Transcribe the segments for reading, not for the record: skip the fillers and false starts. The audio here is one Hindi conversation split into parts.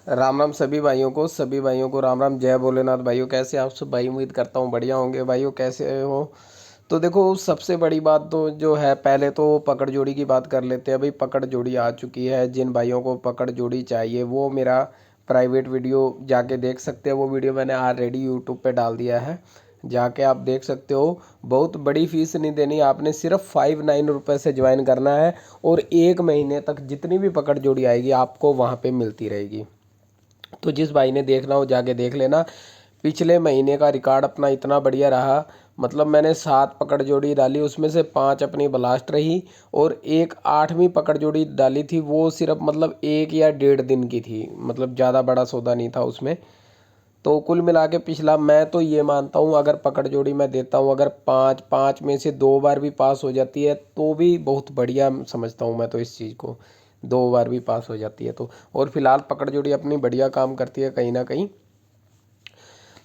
राम राम सभी भाइयों को राम राम। जय भोलेनाथ भाइयों। कैसे आप सब भाई? उम्मीद करता हूँ बढ़िया होंगे भाइयों। कैसे हो? तो देखो, सबसे बड़ी बात तो जो है, पहले तो पकड़ जोड़ी की बात कर लेते हैं। भाई पकड़ जोड़ी आ चुकी है। जिन भाइयों को पकड़ जोड़ी चाहिए वो मेरा प्राइवेट वीडियो जाके देख सकते हैं। वो वीडियो मैंने ऑलरेडी यूट्यूब पे डाल दिया है, जाके आप देख सकते हो। बहुत बड़ी फीस नहीं देनी आपने, सिर्फ 59 रुपये से ज्वाइन करना है और 1 महीने तक जितनी भी पकड़ जोड़ी आएगी आपको वहाँ पे मिलती रहेगी। तो जिस भाई ने देखना हो जाके देख लेना। पिछले महीने का रिकॉर्ड अपना इतना बढ़िया रहा, मतलब मैंने 7 पकड़ जोड़ी डाली, उसमें से 5 अपनी ब्लास्ट रही और एक 8वीं पकड़ जोड़ी डाली थी। वो सिर्फ मतलब 1 या 1.5 दिन की थी, मतलब ज़्यादा बड़ा सौदा नहीं था उसमें। तो कुल मिला के पिछला, मैं तो ये मानता हूँ अगर पकड़ जोड़ी मैं देता हूँ, अगर पाँच पाँच में से 2 बार भी पास हो जाती है तो भी बहुत बढ़िया समझता हूँ मैं तो इस चीज़ को। 2 बार भी पास हो जाती है तो। और फिलहाल पकड़ जोड़ी अपनी बढ़िया काम करती है कहीं ना कहीं।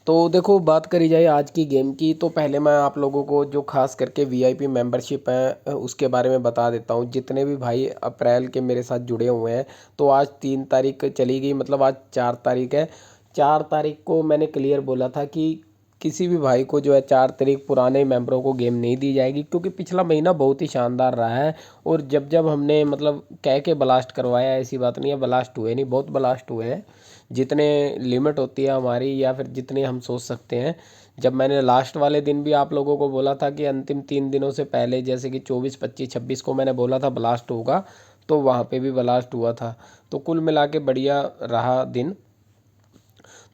तो देखो, बात करी जाए आज की गेम की, तो पहले मैं आप लोगों को जो खास करके वीआईपी मेंबरशिप है उसके बारे में बता देता हूँ। जितने भी भाई अप्रैल के मेरे साथ जुड़े हुए हैं, तो आज 3 तारीख चली गई, मतलब आज 4 तारीख है। 4 तारीख को मैंने क्लियर बोला था कि किसी भी भाई को जो है 4 तारीख पुराने मेंबरों को गेम नहीं दी जाएगी, क्योंकि पिछला महीना बहुत ही शानदार रहा है। और जब जब हमने मतलब कह के ब्लास्ट करवाया, ऐसी बात नहीं है ब्लास्ट हुए नहीं, बहुत ब्लास्ट हुए हैं। जितने लिमिट होती है हमारी या फिर जितने हम सोच सकते हैं। जब मैंने लास्ट वाले दिन भी आप लोगों को बोला था कि अंतिम 3 दिनों से पहले, जैसे कि 24 25 26 को मैंने बोला था ब्लास्ट होगा, तो वहाँ पे भी ब्लास्ट हुआ था। तो कुल मिला के बढ़िया रहा दिन।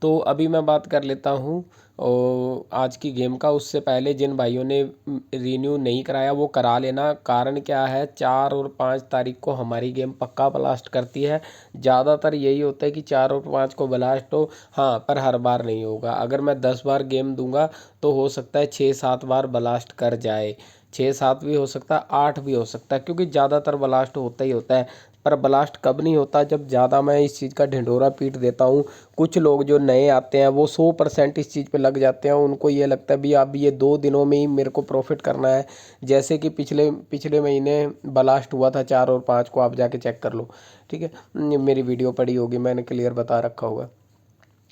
तो अभी मैं बात कर लेता हूँ और आज की गेम का। उससे पहले जिन भाइयों ने रिन्यू नहीं कराया वो करा लेना। कारण क्या है, 4 और 5 तारीख को हमारी गेम पक्का ब्लास्ट करती है। ज़्यादातर यही होता है कि 4 और 5 को ब्लास्ट हो। हाँ, पर हर बार नहीं होगा। अगर मैं 10 बार गेम दूंगा तो हो सकता है 6 7 बार ब्लास्ट कर जाए। 6 7 भी हो सकता है, 8 भी हो सकता है, क्योंकि ज़्यादातर ब्लास्ट होता ही होता है। पर ब्लास्ट कब नहीं होता, जब ज़्यादा मैं इस चीज़ का ढिंढोरा पीट देता हूँ। कुछ लोग जो नए आते हैं वो 100% इस चीज़ पे लग जाते हैं। उनको ये लगता है भी अब ये 2 दिनों में ही मेरे को प्रॉफिट करना है। जैसे कि पिछले पिछले महीने ब्लास्ट हुआ था 4 और 5 को, आप जाके चेक कर लो। ठीक है, मेरी वीडियो पड़ी होगी, मैंने क्लियर बता रखा होगा।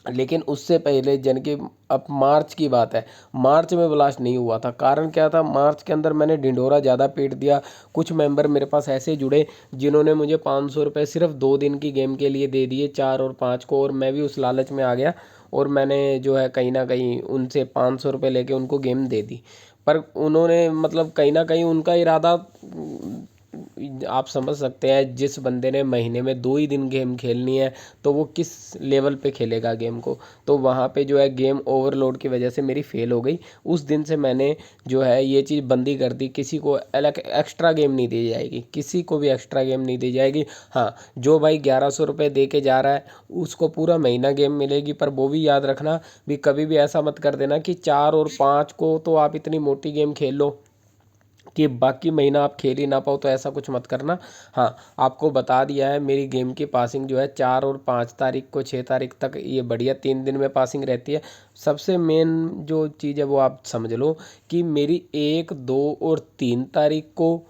लेकिन उससे पहले जन की, अब मार्च की बात है, मार्च में ब्लास्ट नहीं हुआ था। कारण क्या था, मार्च के अंदर मैंने ढिंढोरा ज़्यादा पीट दिया। कुछ मेंबर मेरे पास ऐसे जुड़े जिन्होंने मुझे 500 रुपये सिर्फ 2 दिन की गेम के लिए दे दिए, 4 और 5 को, और मैं भी उस लालच में आ गया और मैंने जो है कहीं ना कहीं उनसे 500 रुपये लेके उनको गेम दे दी। पर उन्होंने मतलब कहीं ना कहीं उनका इरादा, आप समझ सकते हैं, जिस बंदे ने महीने में 2 ही दिन गेम खेलनी है तो वो किस लेवल पे खेलेगा गेम को। तो वहाँ पे जो है गेम ओवरलोड की वजह से मेरी फेल हो गई। उस दिन से मैंने जो है ये चीज़ बंदी कर दी, किसी को अलग एक्स्ट्रा गेम नहीं दी जाएगी, किसी को भी एक्स्ट्रा गेम नहीं दी जाएगी। हाँ, जो भाई 1100 रुपये दे के जा रहा है उसको पूरा महीना गेम मिलेगी। पर वो भी याद रखना, भी कभी भी ऐसा मत कर देना कि 4 और 5 को तो आप इतनी मोटी गेम खेल लो कि बाकी महीना आप खेल ही ना पाओ, तो ऐसा कुछ मत करना। हाँ, आपको बता दिया है मेरी गेम की पासिंग जो है 4 और 5 तारीख को, 6 तारीख तक ये बढ़िया 3 दिन में पासिंग रहती है। सबसे मेन जो चीज़ है वो आप समझ लो कि मेरी 1 2 और 3 तारीख को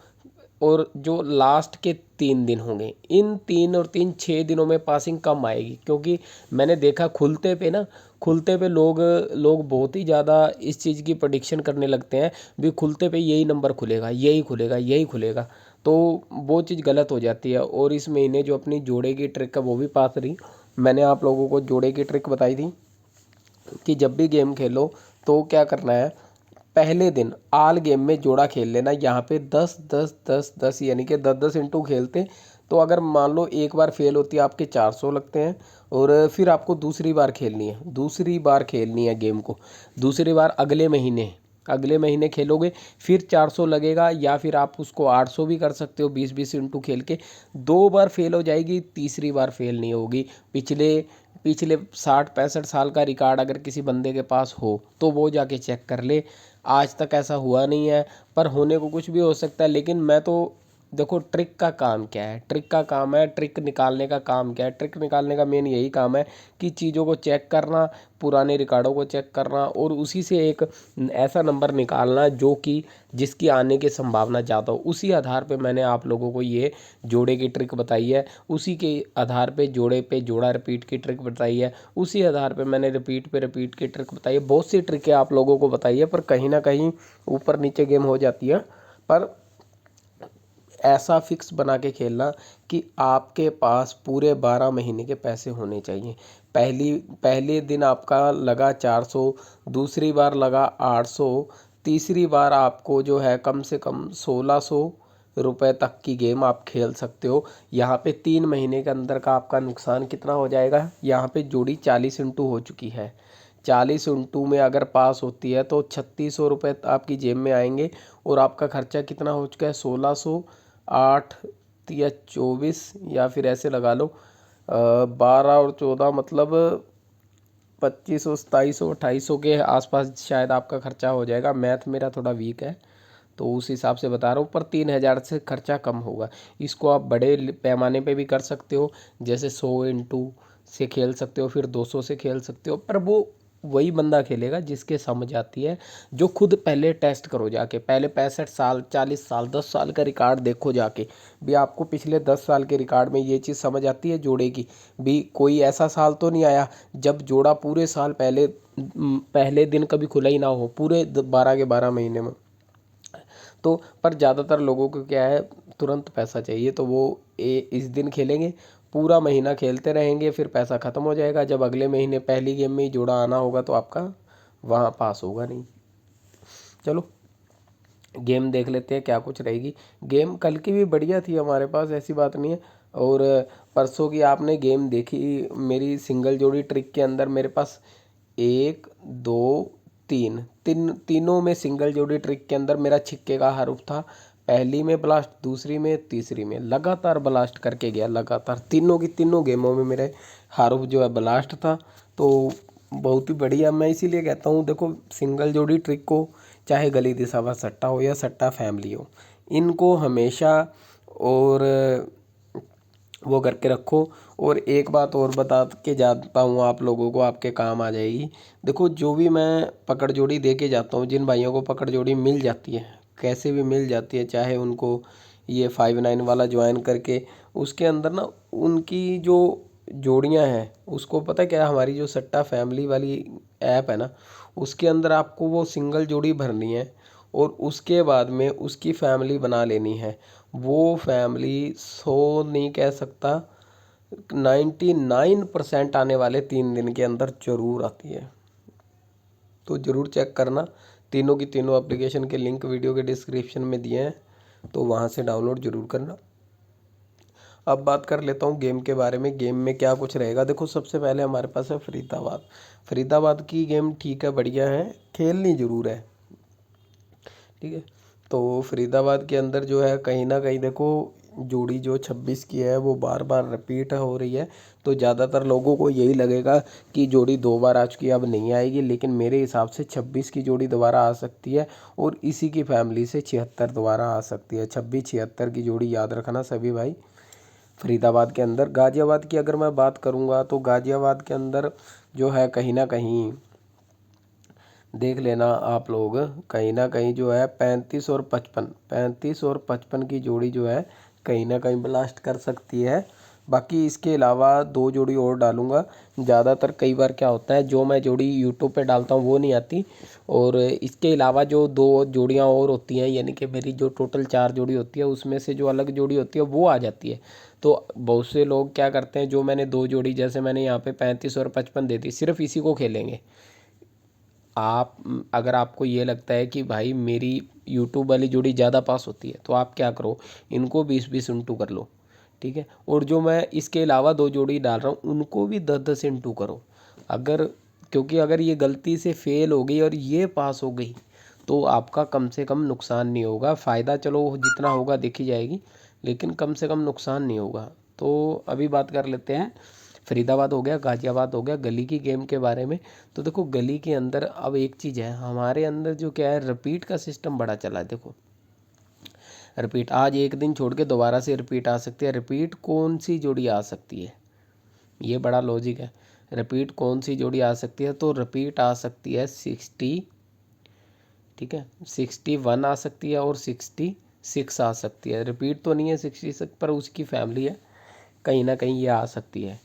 और जो लास्ट के 3 दिन होंगे, इन 3 और 3 6 दिनों में पासिंग कम आएगी। क्योंकि मैंने देखा खुलते पे ना, खुलते पे लोग लोग बहुत ही ज़्यादा इस चीज़ की प्रेडिक्शन करने लगते हैं भी खुलते पे यही नंबर खुलेगा, यही खुलेगा, यही खुलेगा। तो वो चीज़ गलत हो जाती है। और इस महीने जो अपनी जोड़े की ट्रिक है वो भी पास रही। मैंने आप लोगों को जोड़े की ट्रिक बताई थी कि जब भी गेम खेलो तो क्या करना है, पहले दिन आल गेम में जोड़ा खेल लेना। यहाँ पे 10 10 10 10, यानी कि 10 10 इंटू खेलते। तो अगर मान लो एक बार फेल होती है, आपके 400 लगते हैं। और फिर आपको दूसरी बार खेलनी है, दूसरी बार खेलनी है गेम को, दूसरी बार अगले महीने खेलोगे, फिर 400 लगेगा। या फिर आप उसको 800 भी कर सकते हो, 20 20 इंटू खेल के। 2 बार फेल हो जाएगी, तीसरी बार फेल नहीं होगी। पिछले पिछले 60 65 साल का रिकॉर्ड अगर किसी बंदे के पास हो तो वो जाके चेक कर ले। आज तक ऐसा हुआ नहीं है, पर होने को कुछ भी हो सकता है। लेकिन मैं तो देखो ट्रिक का काम क्या है, ट्रिक का काम है, ट्रिक निकालने का काम क्या है, ट्रिक निकालने का मेन यही काम है कि चीज़ों को चेक करना, पुराने रिकॉर्डों को चेक करना और उसी से एक ऐसा नंबर निकालना जो कि जिसकी आने की संभावना ज़्यादा हो। उसी आधार पे मैंने आप लोगों को ये जोड़े की ट्रिक बताई है, उसी के आधार पे जोड़ा रिपीट की ट्रिक बताई है, उसी आधार पे मैंने रिपीट पे रिपीट की ट्रिक बताई है। बहुत सी ट्रिकें आप लोगों को बताई है, पर कहीं ना कहीं ऊपर नीचे गेम हो जाती है। पर ऐसा फिक्स बना के खेलना कि आपके पास पूरे 12 महीने के पैसे होने चाहिए। पहले दिन आपका लगा 400, दूसरी बार लगा 800, तीसरी बार आपको जो है कम से कम 1600 रुपये तक की गेम आप खेल सकते हो। यहाँ पे 3 महीने के अंदर का आपका नुकसान कितना हो जाएगा, यहाँ पे जोड़ी 40 इंटू हो चुकी है। 40 इंटू में अगर पास होती है तो 3600 रुपये आपकी जेब में आएंगे और आपका खर्चा कितना हो चुका है, 1600, 8 या 24 या फिर ऐसे लगा लो 12 और 14 मतलब 2500, 2700, 2800 के आसपास शायद आपका खर्चा हो जाएगा। मैथ मेरा थोड़ा वीक है तो उस हिसाब से बता रहा हूँ, पर 3000 से खर्चा कम होगा। इसको आप बड़े पैमाने पे भी कर सकते हो, जैसे 100 इंटू से खेल सकते हो, फिर 200 से खेल सकते हो, पर वो वही बंदा खेलेगा जिसके समझ आती है, जो खुद पहले टेस्ट करो जाके, पहले 65 साल, 40 साल, 10 साल का रिकॉर्ड देखो जाके भी आपको पिछले 10 साल के रिकॉर्ड में ये चीज़ समझ आती है जोड़े की भी। कोई ऐसा साल तो नहीं आया जब जोड़ा पूरे साल पहले दिन कभी खुला ही ना हो पूरे 12 के 12 महीने में। तो पर ज़्यादातर लोगों को क्या है, तुरंत पैसा चाहिए, तो वो इस दिन खेलेंगे, पूरा महीना खेलते रहेंगे, फिर पैसा ख़त्म हो जाएगा। जब अगले महीने पहली गेम में ही जोड़ा आना होगा तो आपका वहाँ पास होगा नहीं। चलो गेम देख लेते हैं क्या कुछ रहेगी। गेम कल की भी बढ़िया थी हमारे पास, ऐसी बात नहीं है। और परसों की आपने गेम देखी मेरी सिंगल जोड़ी ट्रिक के अंदर, मेरे पास 1, 2, 3, तीनों में सिंगल जोड़ी ट्रिक के अंदर मेरा छिक्के का हरूफ था। पहली में ब्लास्ट, दूसरी में, तीसरी में लगातार ब्लास्ट करके गया, लगातार तीनों की तीनों गेमों में मेरे हरूफ जो है ब्लास्ट था। तो बहुत ही बढ़िया, मैं इसीलिए कहता हूँ देखो सिंगल जोड़ी ट्रिक को, चाहे गली दिसावा सट्टा हो या सट्टा फैमिली हो, इनको हमेशा और वो करके रखो। और एक बात और बता के जाता हूँ आप लोगों को, आपके काम आ जाएगी। देखो जो भी मैं पकड़ जोड़ी दे के जाता हूँ, जिन भाइयों को पकड़ जोड़ी मिल जाती है, कैसे भी मिल जाती है, चाहे उनको ये 5-9 वाला ज्वाइन करके, उसके अंदर ना उनकी जो जोड़ियाँ हैं उसको पता क्या है, हमारी जो सट्टा फैमिली वाली ऐप है ना, उसके अंदर आपको वो सिंगल जोड़ी भरनी है और उसके बाद में उसकी फैमिली बना लेनी है। वो फैमिली 100 नहीं कह सकता, 99% आने वाले 3 दिन के अंदर ज़रूर आती है। तो ज़रूर चेक करना, तीनों की तीनों एप्लीकेशन के लिंक वीडियो के डिस्क्रिप्शन में दिए हैं, तो वहाँ से डाउनलोड ज़रूर करना। अब बात कर लेता हूँ गेम के बारे में, गेम में क्या कुछ रहेगा। देखो सबसे पहले हमारे पास है फरीदाबाद। फरीदाबाद की गेम ठीक है, बढ़िया है, खेलनी ज़रूर है, ठीक है। तो फरीदाबाद के अंदर जो है कहीं ना कहीं देखो जोड़ी जो 26 की है वो बार बार रिपीट हो रही है, तो ज़्यादातर लोगों को यही लगेगा कि जोड़ी 2 बार आ चुकी है अब नहीं आएगी, लेकिन मेरे हिसाब से 26 की जोड़ी दोबारा आ सकती है और इसी की फैमिली से 76 दोबारा आ सकती है। 26-76 की जोड़ी याद रखना सभी भाई। फरीदाबाद के अंदर गाज़ियाबाद की अगर मैं बात करूँगा तो गाज़ियाबाद के अंदर जो है कहीं ना कहीं देख लेना आप लोग, कहीं ना कहीं जो है 35 और 55 की जोड़ी जो है कहीं ना कहीं ब्लास्ट कर सकती है। बाकी इसके अलावा 2 जोड़ी और डालूंगा। ज़्यादातर कई बार क्या होता है, जो मैं जोड़ी यूट्यूब पे डालता हूँ वो नहीं आती, और इसके अलावा जो 2 जोड़ियाँ और होती हैं, यानी कि मेरी जो टोटल 4 जोड़ी होती है उसमें से जो अलग जोड़ी होती है वो आ जाती है। तो बहुत से लोग क्या करते हैं, जो मैंने 2 जोड़ी, जैसे मैंने यहाँ पे 35 और 55 दे दी, सिर्फ इसी को खेलेंगे। आप अगर आपको ये लगता है कि भाई मेरी यूट्यूब वाली जोड़ी ज़्यादा पास होती है, तो आप क्या करो, इनको 20-20 इंटू कर लो, ठीक है। और जो मैं इसके अलावा 2 जोड़ी डाल रहा हूँ उनको भी 10-10 इंटू करो। अगर क्योंकि अगर ये गलती से फेल हो गई और ये पास हो गई तो आपका कम से कम नुकसान नहीं होगा। फ़ायदा चलो जितना होगा देखी जाएगी, लेकिन कम से कम नुकसान नहीं होगा। तो अभी बात कर लेते हैं, फरीदाबाद हो गया, गाज़ियाबाद हो गया, गली की गेम के बारे में। तो देखो गली के अंदर अब एक चीज़ है, हमारे अंदर जो क्या है, रिपीट का सिस्टम बड़ा चला है। देखो रिपीट आज एक दिन छोड़ के दोबारा से रिपीट आ सकती है। रिपीट कौन सी जोड़ी आ सकती है, ये बड़ा लॉजिक है। रिपीट कौन सी जोड़ी आ सकती है, तो रिपीट आ सकती है 60, ठीक है, 61 आ सकती है और 66 आ सकती है। रिपीट तो नहीं है 66 पर उसकी फैमिली है, कहीं ना कहीं ये आ सकती है,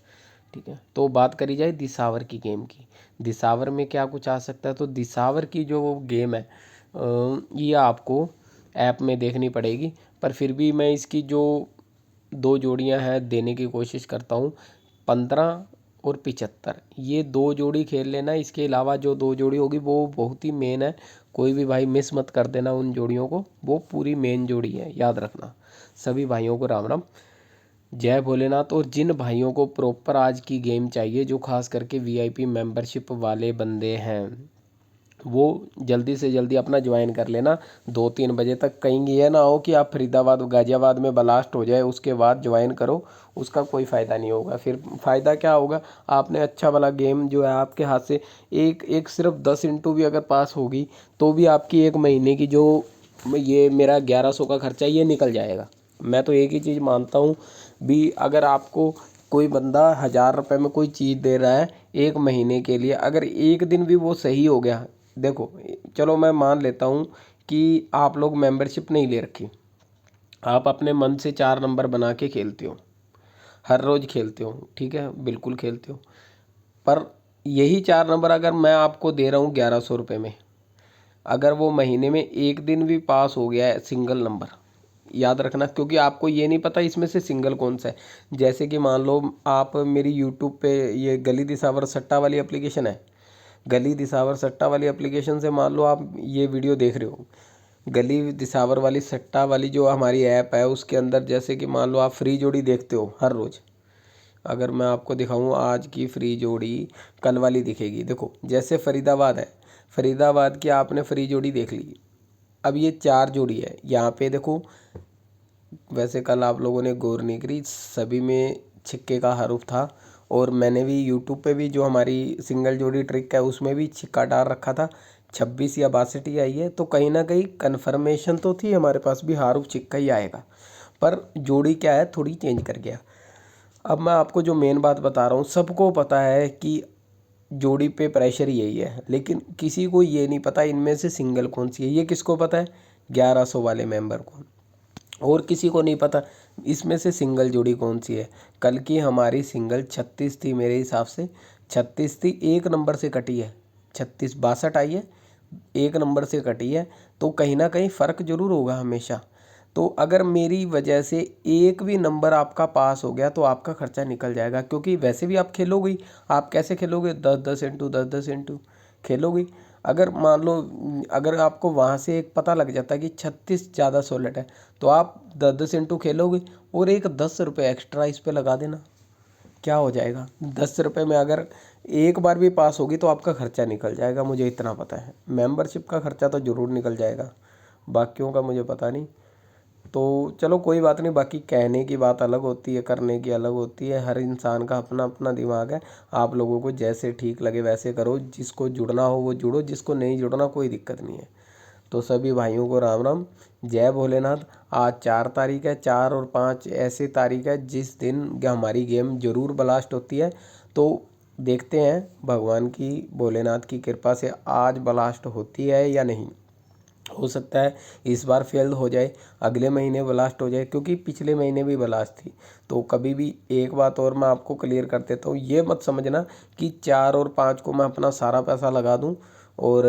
ठीक है। तो बात करी जाए दिसावर की गेम की, दिसावर में क्या कुछ आ सकता है, तो दिसावर की जो वो गेम है ये आपको ऐप में देखनी पड़ेगी, पर फिर भी मैं इसकी जो दो जोड़ियां हैं देने की कोशिश करता हूँ। 15 और 75 ये दो जोड़ी खेल लेना, इसके अलावा जो दो जोड़ी होगी वो बहुत ही मेन है। कोई भी भाई मिस मत कर देना उन जोड़ियों को, वो पूरी मेन जोड़ी है, याद रखना। सभी भाइयों को राम राम, जय भोलेनाथ। और जिन भाइयों को प्रॉपर आज की गेम चाहिए, जो खास करके वीआईपी मेंबरशिप वाले बंदे हैं, वो जल्दी से जल्दी अपना ज्वाइन कर लेना 2-3 बजे तक। कहीं ये ना हो कि आप फरीदाबाद गाजियाबाद में ब्लास्ट हो जाए उसके बाद ज्वाइन करो, उसका कोई फ़ायदा नहीं होगा। फिर फ़ायदा क्या होगा, आपने अच्छा वाला गेम जो है आपके हाथ से एक एक सिर्फ 10 इंटू भी अगर पास होगी तो भी आपकी एक महीने की जो ये मेरा 1100 का खर्चा ये निकल जाएगा। मैं तो एक ही चीज़ मानता हूँ भी, अगर आपको कोई बंदा 1000 रुपये में कोई चीज़ दे रहा है एक महीने के लिए, अगर एक दिन भी वो सही हो गया, देखो चलो मैं मान लेता हूँ कि आप लोग मेंबरशिप नहीं ले रखी, आप अपने मन से 4 नंबर बना के खेलते हो, हर रोज़ खेलते हो, ठीक है, बिल्कुल खेलते हो, पर यही 4 नंबर अगर मैं आपको दे रहा हूँ 1100 रुपये में, अगर वो महीने में एक दिन भी पास हो गया है सिंगल नंबर, याद रखना, क्योंकि आपको ये नहीं पता इसमें से सिंगल कौन सा है। जैसे कि मान लो आप मेरी यूट्यूब पे ये गली दिसावर सट्टा वाली एप्लीकेशन है, गली दिसावर सट्टा वाली एप्लीकेशन से मान लो आप ये वीडियो देख रहे हो, गली दिसावर वाली सट्टा वाली जो हमारी ऐप है उसके अंदर जैसे कि मान लो आप फ्री जोड़ी देखते हो हर रोज़, अगर मैं आपको दिखाऊं आज की फ्री जोड़ी कल वाली दिखेगी। देखो जैसे फरीदाबाद है, फरीदाबाद की आपने फ्री जोड़ी देख ली, अब ये 4 जोड़ी है यहाँ पे देखो। वैसे कल आप लोगों ने गौर नहीं करी, सभी में छिक्के का हरूफ था, और मैंने भी यूट्यूब पे भी जो हमारी सिंगल जोड़ी ट्रिक है उसमें भी छिक्का डाल रखा था, 26 या 62 ही आई है। तो कहीं ना कहीं कन्फर्मेशन तो थी हमारे पास भी हरूफ छिक्का ही आएगा, पर जोड़ी क्या है थोड़ी चेंज कर गया। अब मैं आपको जो मेन बात बता रहा हूँ, सबको पता है कि जोड़ी पे प्रेशर यही है, लेकिन किसी को ये नहीं पता इनमें से सिंगल कौन सी है। ये किसको पता है, 1100 वाले मेंबर को, और किसी को नहीं पता इसमें से सिंगल जोड़ी कौन सी है। कल की हमारी सिंगल 36 थी, मेरे हिसाब से 36 थी, एक नंबर से कटी है, 36 62 आई है, एक नंबर से कटी है। तो कहीं ना कहीं फ़र्क जरूर होगा हमेशा। तो अगर मेरी वजह से एक भी नंबर आपका पास हो गया तो आपका खर्चा निकल जाएगा, क्योंकि वैसे भी आप खेलोगे, आप कैसे खेलोगे, 10-10 इंटू 10-10 इंटू खेलोगे। अगर मान लो अगर आपको वहाँ से एक पता लग जाता है कि 36 ज़्यादा सॉलिड है, तो आप 10-10 इंटू खेलोगे और एक 10 रुपये एक्स्ट्रा इस पर लगा देना, क्या हो जाएगा, 10 रुपये में अगर एक बार भी पास होगी तो आपका खर्चा निकल जाएगा, मुझे इतना पता है। मेंबरशिप का खर्चा तो ज़रूर निकल जाएगा, बाकियों का मुझे पता नहीं। तो चलो कोई बात नहीं, बाकी कहने की बात अलग होती है, करने की अलग होती है, हर इंसान का अपना अपना दिमाग है। आप लोगों को जैसे ठीक लगे वैसे करो, जिसको जुड़ना हो वो जुड़ो, जिसको नहीं जुड़ना कोई दिक्कत नहीं है। तो सभी भाइयों को राम राम, जय भोलेनाथ। आज 4 तारीख है, 4 और 5 ऐसे तारीख है जिस दिन हमारी गेम जरूर ब्लास्ट होती है। तो देखते हैं भगवान की भोलेनाथ की कृपा से आज ब्लास्ट होती है या नहीं। हो सकता है इस बार फेल हो जाए, अगले महीने ब्लास्ट हो जाए, क्योंकि पिछले महीने भी ब्लास्ट थी। तो कभी भी एक बात और मैं आपको क्लियर कर देता हूँ, ये मत समझना कि 4 और 5 को मैं अपना सारा पैसा लगा दूँ और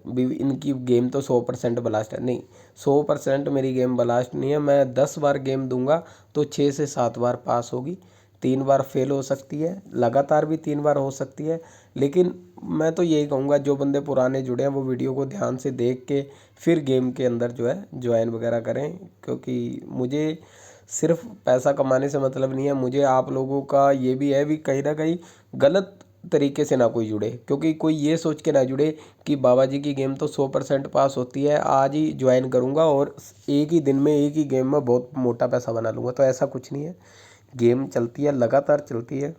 भी इनकी गेम तो 100% ब्लास्ट है, नहीं, 100% मेरी गेम ब्लास्ट नहीं है। मैं 10 बार गेम दूंगा तो 6 से 7 बार पास होगी, 3 बार फेल हो सकती है, लगातार भी 3 बार हो सकती है। लेकिन मैं तो यही कहूँगा जो बंदे पुराने जुड़े हैं वो वीडियो को ध्यान से देख के फिर गेम के अंदर जो है ज्वाइन वगैरह करें, क्योंकि मुझे सिर्फ पैसा कमाने से मतलब नहीं है, मुझे आप लोगों का ये भी है भी कहीं ना कहीं गलत तरीके से ना कोई जुड़े, क्योंकि कोई ये सोच के ना जुड़े कि बाबा जी की गेम तो 100% पास होती है, आज ही ज्वाइन करूँगा और एक ही दिन में एक ही गेम में बहुत मोटा पैसा बना लूँगा, तो ऐसा कुछ नहीं है। गेम चलती है, लगातार चलती है,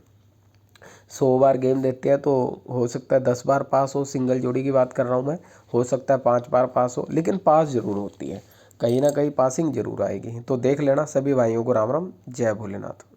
100 बार गेम देते हैं तो हो सकता है 10 बार पास हो, सिंगल जोड़ी की बात कर रहा हूँ मैं, हो सकता है 5 बार पास हो, लेकिन पास ज़रूर होती है। कहीं ना कहीं पासिंग जरूर आएगी। तो देख लेना। सभी भाइयों को राम राम, जय भोलेनाथ।